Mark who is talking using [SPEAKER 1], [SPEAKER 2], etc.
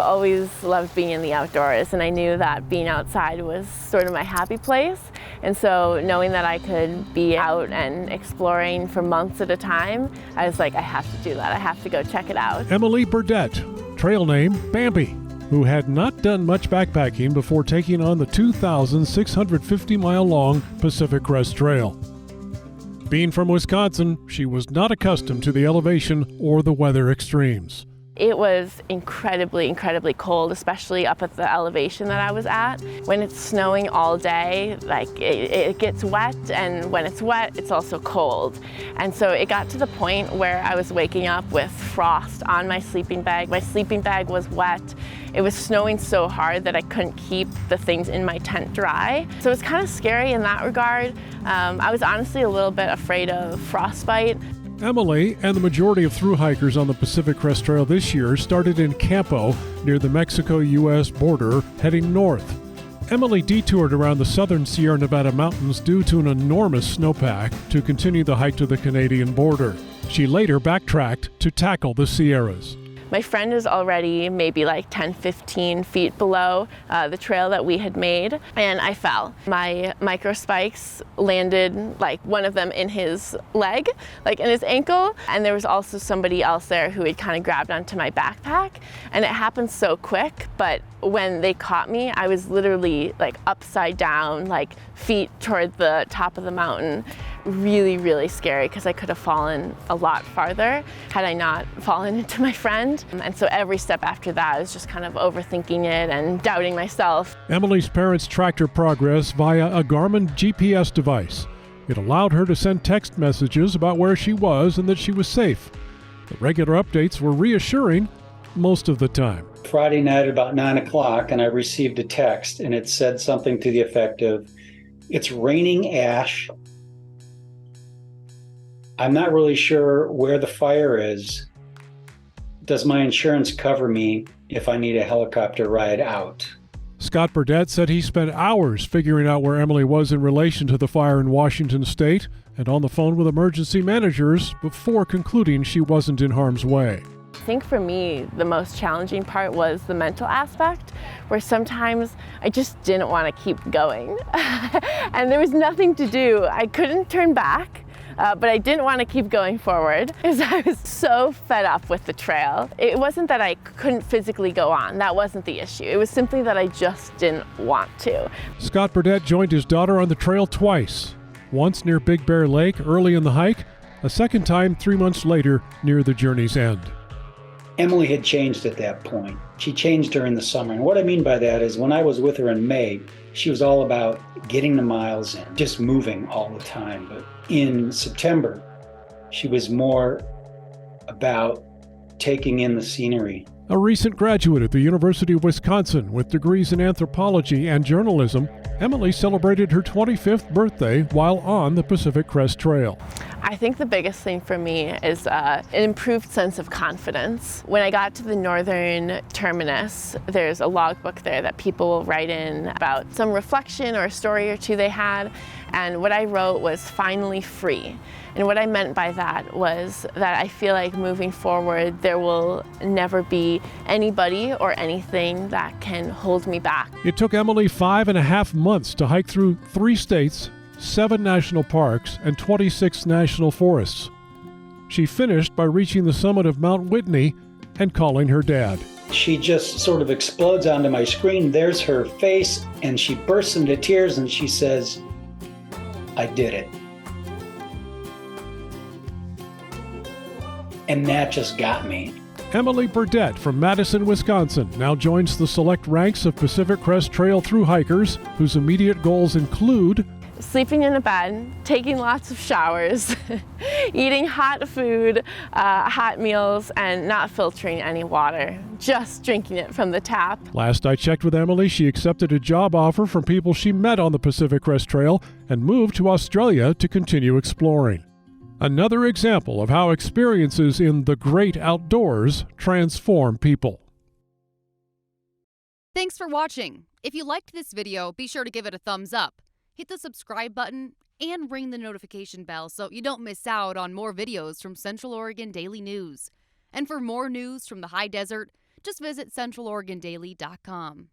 [SPEAKER 1] always loved being in the outdoors, and I knew that being outside was sort of my happy place. And so knowing that I could be out and exploring for months at a time, I was like, I have to do that. I have to go check it out.
[SPEAKER 2] Emily Burdett, trail name Bambi, who had not done much backpacking before taking on the 2,650-mile-long Pacific Crest Trail. Being from Wisconsin, she was not accustomed to the elevation or the weather extremes.
[SPEAKER 1] It was incredibly, incredibly cold, especially up at the elevation that I was at. When it's snowing all day, like it gets wet, and when it's wet, it's also cold. And so it got to the point where I was waking up with frost on my sleeping bag. My sleeping bag was wet. It was snowing so hard that I couldn't keep the things in my tent dry. So it was kind of scary in that regard. I was honestly a little bit afraid of frostbite.
[SPEAKER 2] Emily and the majority of thru hikers on the Pacific Crest Trail this year started in Campo near the Mexico-U.S. border, heading north. Emily detoured around the southern Sierra Nevada mountains due to an enormous snowpack to continue the hike to the Canadian border. She later backtracked to tackle the Sierras.
[SPEAKER 1] My friend is already maybe like 10, 15 feet below the trail that we had made, and I fell. My micro spikes landed, like one of them in his leg, like in his ankle, and there was also somebody else there who had kind of grabbed onto my backpack, and it happened so quick, but when they caught me, I was literally like upside down, like feet toward the top of the mountain. Really, really scary because I could have fallen a lot farther had I not fallen into my friend. And so every step after that, I was just kind of overthinking it and doubting myself.
[SPEAKER 2] Emily's parents tracked her progress via a Garmin GPS device. It allowed her to send text messages about where she was and that she was safe. The regular updates were reassuring most of the time.
[SPEAKER 3] Friday night at about 9 o'clock, and I received a text, and it said something to the effect of, "It's raining ash. I'm not really sure where the fire is. Does my insurance cover me if I need a helicopter ride out?"
[SPEAKER 2] Scott Burdett said he spent hours figuring out where Emily was in relation to the fire in Washington state and on the phone with emergency managers before concluding she wasn't in harm's way.
[SPEAKER 1] I think for me, the most challenging part was the mental aspect, where sometimes I just didn't want to keep going. And there was nothing to do. I couldn't turn back. But I didn't want to keep going forward because I was so fed up with the trail. It wasn't that I couldn't physically go on. That wasn't the issue. It was simply that I just didn't want to.
[SPEAKER 2] Scott Burdett joined his daughter on the trail twice. Once near Big Bear Lake early in the hike, a second time 3 months later near the journey's end.
[SPEAKER 3] Emily had changed at that point. She changed during the summer. And what I mean by that is when I was with her in May, she was all about getting the miles in, just moving all the time. But in September, she was more about taking in the scenery.
[SPEAKER 2] A recent graduate at the University of Wisconsin with degrees in anthropology and journalism, Emily celebrated her 25th birthday while on the Pacific Crest Trail.
[SPEAKER 1] I think the biggest thing for me is an improved sense of confidence. When I got to the northern terminus, there's a logbook there that people will write in about some reflection or a story or two they had. And what I wrote was finally free. And what I meant by that was that I feel like moving forward, there will never be anybody or anything that can hold me back.
[SPEAKER 2] It took Emily 5.5 months to hike through 3 states, 7 national parks, and 26 national forests. She finished by reaching the summit of Mount Whitney and calling her dad.
[SPEAKER 3] She just sort of explodes onto my screen. There's her face, and she bursts into tears, and she says, "I did it." And that just got me.
[SPEAKER 2] Emily Burdett from Madison, Wisconsin, now joins the select ranks of Pacific Crest Trail thru hikers whose immediate goals include
[SPEAKER 1] sleeping in a bed, taking lots of showers, eating hot food, hot meals, and not filtering any water, just drinking it from the tap.
[SPEAKER 2] Last I checked with Emily, she accepted a job offer from people she met on the Pacific Crest Trail and moved to Australia to continue exploring. Another example of how experiences in the great outdoors transform people.
[SPEAKER 4] Thanks for watching. If you liked this video, be sure to give it a thumbs up. Hit the subscribe button and ring the notification bell so you don't miss out on more videos from Central Oregon Daily News. And for more news from the high desert, Just visit centraloregondaily.com.